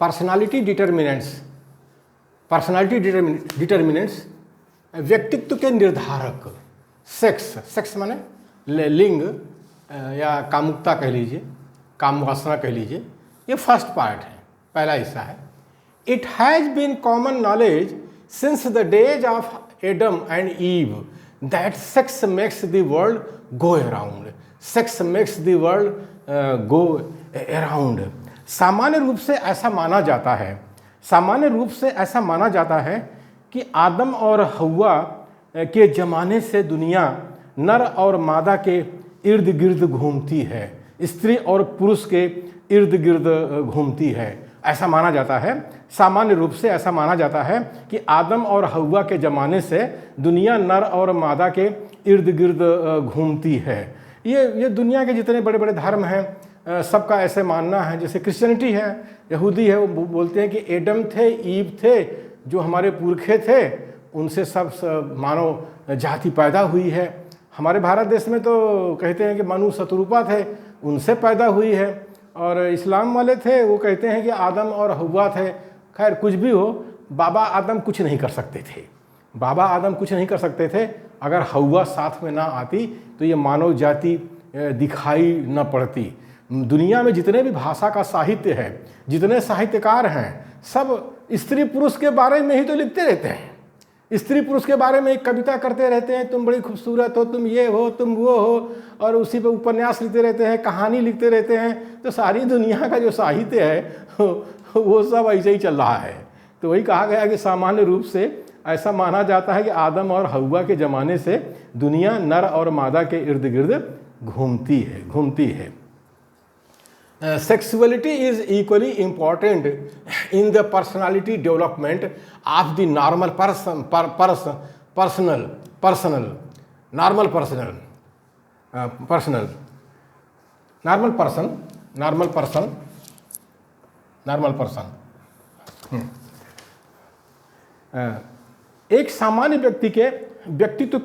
Personality determinants व्यक्तित्व के निर्धारक। सेक्स माने लिंग या कामुकता कह लीजिए, काम वासना कह लीजिए, ये फर्स्ट पार्ट है, पहला हिस्सा है। It has been common knowledge since the days of Adam and Eve that sex makes the world go around. Sex makes the world go around. सामान्य रूप से ऐसा माना जाता है कि आदम और हव्वा के ज़माने से दुनिया नर और मादा के इर्द गिर्द घूमती है, स्त्री और पुरुष के इर्द गिर्द घूमती है। ऐसा माना जाता है, सामान्य रूप से ऐसा माना जाता है कि आदम और हव्वा के ज़माने से दुनिया नर और मादा के इर्द गिर्द घूमती है। ये दुनिया के जितने बड़े बड़े धर्म हैं सबका ऐसे मानना है। जैसे क्रिश्चियनिटी है, यहूदी है, वो बोलते हैं कि एडम थे, ईव थे, जो हमारे पुरखे थे, उनसे सब मानव जाति पैदा हुई है। हमारे भारत देश में तो कहते हैं कि मनु शतरूपा थे, उनसे पैदा हुई है। और इस्लाम वाले थे, वो कहते हैं कि आदम और हव्वा थे। खैर कुछ भी हो, बाबा आदम कुछ नहीं कर सकते थे। अगर हव्वा साथ में ना आती तो ये मानव जाति दिखाई न पड़ती। दुनिया में जितने भी भाषा का साहित्य है, जितने साहित्यकार हैं, सब स्त्री पुरुष के बारे में ही तो लिखते रहते हैं। स्त्री पुरुष के बारे में एक कविता करते रहते हैं, तुम बड़ी खूबसूरत हो, तुम ये हो, तुम वो हो, और उसी पे उपन्यास लिखते रहते हैं, कहानी लिखते रहते हैं। तो सारी दुनिया का जो साहित्य है वो सब ऐसे ही चल रहा है। तो वही कहा गया कि सामान्य रूप से ऐसा माना जाता है कि आदम और हव्वा के ज़माने से दुनिया नर और मादा के इर्द गिर्द घूमती है। Sexuality is equally important in the personality development of the normal person, एक सामान्य व्यक्ति के व्यक्तित्व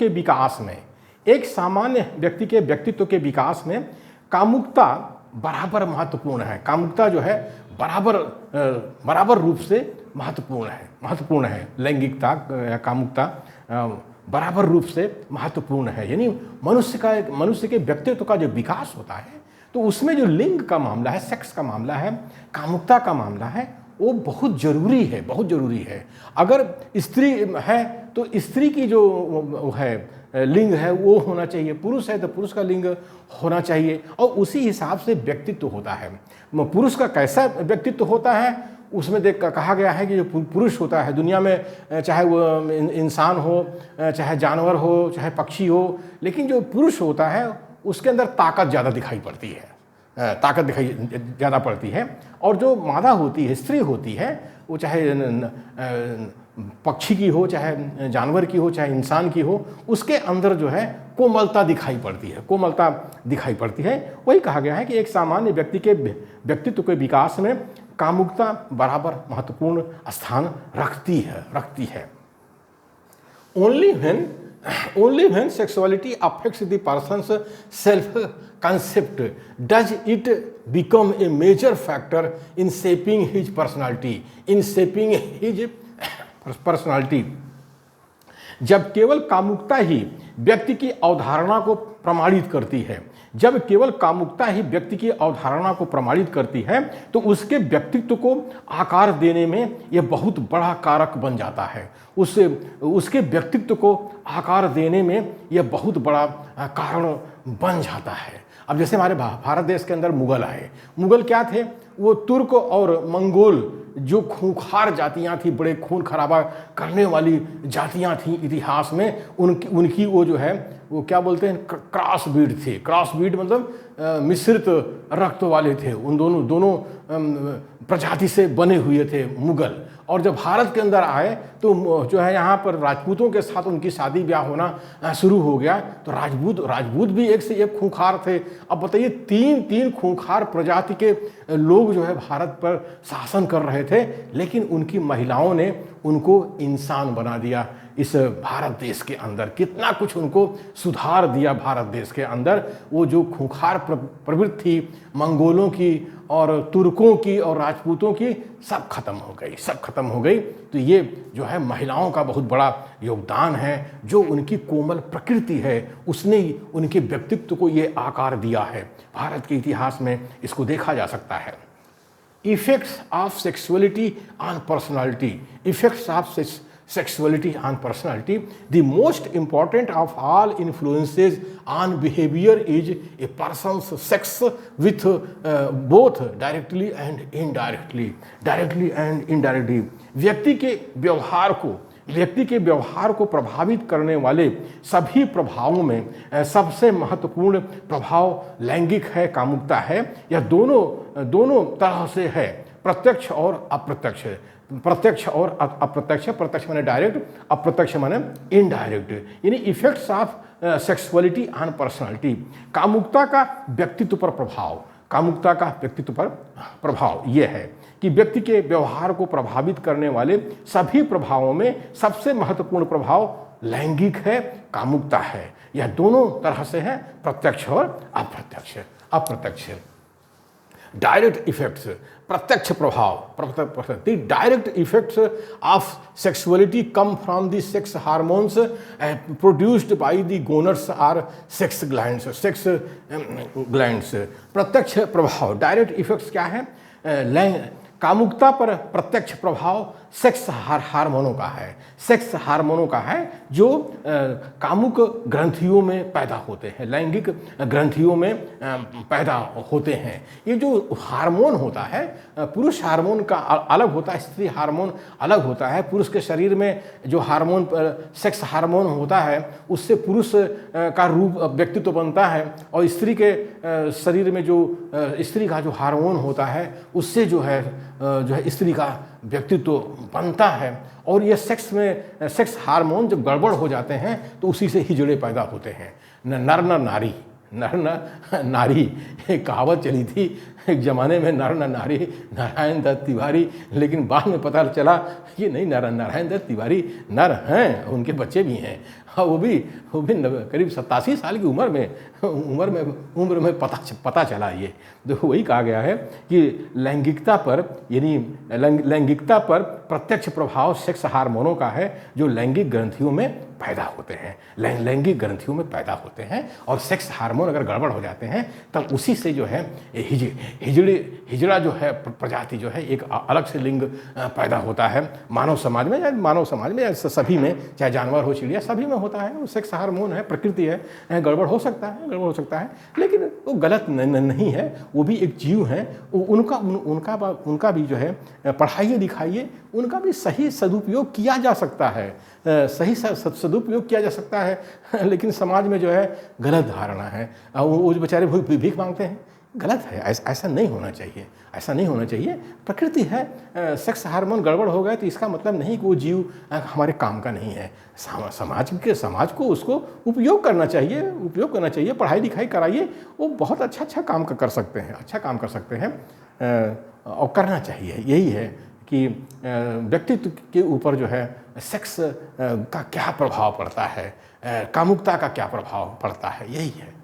के विकास में कामुकता बराबर महत्वपूर्ण है। कामुकता जो है बराबर रूप से महत्वपूर्ण है। लैंगिकता या कामुकता बराबर रूप से महत्वपूर्ण है। यानी मनुष्य के व्यक्तित्व का जो विकास होता है, तो उसमें जो लिंग का मामला है, सेक्स का मामला है, कामुकता का मामला है, वो बहुत ज़रूरी है। अगर स्त्री है तो स्त्री की जो है लिंग है वो होना चाहिए, पुरुष है तो पुरुष का लिंग होना चाहिए, और उसी हिसाब से व्यक्तित्व होता है। पुरुष का कैसा व्यक्तित्व होता है उसमें देख कर कहा गया है कि जो पुरुष होता है दुनिया में, चाहे वो इंसान हो, चाहे जानवर हो, चाहे पक्षी हो, लेकिन जो पुरुष होता है उसके अंदर ताकत ज़्यादा दिखाई पड़ती है। और जो मादा होती है, स्त्री होती है, वो चाहे पक्षी की हो, चाहे जानवर की हो, चाहे इंसान की हो, उसके अंदर जो है कोमलता दिखाई पड़ती है। वही कहा गया है कि एक सामान्य व्यक्ति के व्यक्तित्व के विकास में कामुकता बराबर महत्वपूर्ण स्थान रखती है। Only when sexuality affects the person's self-concept does it become a major factor in shaping his personality. जब केवल कामुकता ही व्यक्ति की अवधारणा को प्रमाणित करती है, तो उसके व्यक्तित्व को आकार देने में यह बहुत बड़ा कारक बन जाता है। उसके व्यक्तित्व को आकार देने में यह बहुत बड़ा कारण बन जाता है। अब जैसे हमारे भारत देश के अंदर मुगल आए। मुगल क्या थे? वो तुर्क और मंगोल जो खूंखार जातियाँ थी, बड़े खून खराबा करने वाली जातियाँ थीं इतिहास में, उनकी वो जो है वो क्या बोलते हैं, क्रॉस बीड थे। क्रॉस बीड मतलब मिश्रित रक्त वाले थे। उन दोनों प्रजाति से बने हुए थे मुगल। और जब भारत के अंदर आए तो जो है यहाँ पर राजपूतों के साथ उनकी शादी ब्याह होना शुरू हो गया। तो राजपूत भी एक से एक खूंखार थे। अब बताइए, तीन खूंखार प्रजाति के लोग जो है भारत पर शासन कर रहे थे, लेकिन उनकी महिलाओं ने उनको इंसान बना दिया। इस भारत देश के अंदर कितना कुछ उनको सुधार दिया। भारत देश के अंदर वो जो खूंखार प्रवृत्ति थी मंगोलों की और तुर्कों की और राजपूतों की सब खत्म हो गई, सब खत्म हो गई। तो ये जो है महिलाओं का बहुत बड़ा योगदान है, जो उनकी कोमल प्रकृति है उसने उनके व्यक्तित्व को ये आकार दिया है। भारत के इतिहास में इसको देखा जा सकता है। Effects of sexuality on personality, effects of sexuality on personality, the most important of all influences on behavior is a person's sex with both directly and indirectly, directly and indirectly। व्यक्ति के व्यवहार को प्रभावित करने वाले सभी प्रभावों में सबसे महत्वपूर्ण प्रभाव लैंगिक है, कामुकता है। यह दोनों तरह से है, प्रत्यक्ष और अप्रत्यक्ष। प्रत्यक्ष और अप्रत्यक्ष, प्रत्यक्ष माने डायरेक्ट, अप्रत्यक्ष माने इनडायरेक्ट। यानी effects of sexuality on personality, कामुकता का व्यक्तित्व पर प्रभाव, कामुकता का व्यक्तित्व पर प्रभाव यह है कि व्यक्ति के व्यवहार को प्रभावित करने वाले सभी प्रभावों में सबसे महत्वपूर्ण प्रभाव लैंगिक है, कामुकता है। यह दोनों तरह से है, प्रत्यक्ष और अप्रत्यक्ष। डायरेक्ट इफेक्ट्स, प्रत्यक्ष प्रभाव, the direct effects of sexuality come from the sex hormones produced by the gonads are sex glands. प्रत्यक्ष प्रभाव, डायरेक्ट इफेक्ट्स क्या है? कामुकता पर प्रत्यक्ष प्रभाव सेक्स हार्मोनों का है, सेक्स हार्मोनों का है जो कामुक ग्रंथियों में पैदा होते हैं, लैंगिक ग्रंथियों में पैदा होते हैं। ये जो हार्मोन होता है, पुरुष हार्मोन का अलग होता है, स्त्री हार्मोन अलग होता है। पुरुष के शरीर में जो हार्मोन सेक्स हार्मोन होता है उससे पुरुष का रूप व्यक्तित्व बनता है, और स्त्री के शरीर में जो स्त्री का जो हार्मोन होता है उससे जो है स्त्री का व्यक्तित्व बनता है। और ये सेक्स हार्मोन जब गड़बड़ हो जाते हैं तो उसी से हिजड़े पैदा होते हैं। नर नारी एक कहावत चली थी एक ज़माने में, नर न नारी नारायण दत्त तिवारी, लेकिन बाद में पता चला कि नहीं, नारायण दत्त तिवारी नर हैं, उनके बच्चे भी हैं। हाँ, वो भी करीब 87 साल की उम्र में पता चला। ये तो वही कहा गया है कि लैंगिकता पर, यानी लैंगिकता पर प्रत्यक्ष प्रभाव सेक्स हार्मोनों का है जो लैंगिक ग्रंथियों में पैदा होते हैं, लैंगिक ग्रंथियों में पैदा होते हैं। और सेक्स हार्मोन अगर गड़बड़ हो जाते हैं तब उसी से जो है हिजड़ा जो है प्रजाति जो है एक अलग से लिंग पैदा होता है। मानव समाज में या सभी में, चाहे जानवर हो चिड़िया, सभी में होता है। वो सेक्स हार्मोन है, प्रकृति है, गड़बड़ हो सकता है, लेकिन वो गलत नहीं है। वो भी एक जीव है, उनका भी जो है पढ़ाइए लिखाइए, उनका भी सही सदुपयोग किया जा सकता है, सही सदुपयोग किया जा सकता है। लेकिन समाज में जो है गलत धारणा है, वो बेचारे भीख मांगते हैं, गलत है। ऐसा नहीं होना चाहिए, प्रकृति है। सेक्स हार्मोन गड़बड़ हो गए तो इसका मतलब नहीं कि वो जीव हमारे काम का नहीं है। समाज को उसको उपयोग करना चाहिए, पढ़ाई लिखाई कराइए, वो बहुत अच्छा काम कर सकते हैं, और करना चाहिए। यही है कि व्यक्तित्व के ऊपर जो है सेक्स का क्या प्रभाव पड़ता है, कामुकता का क्या प्रभाव पड़ता है, यही है।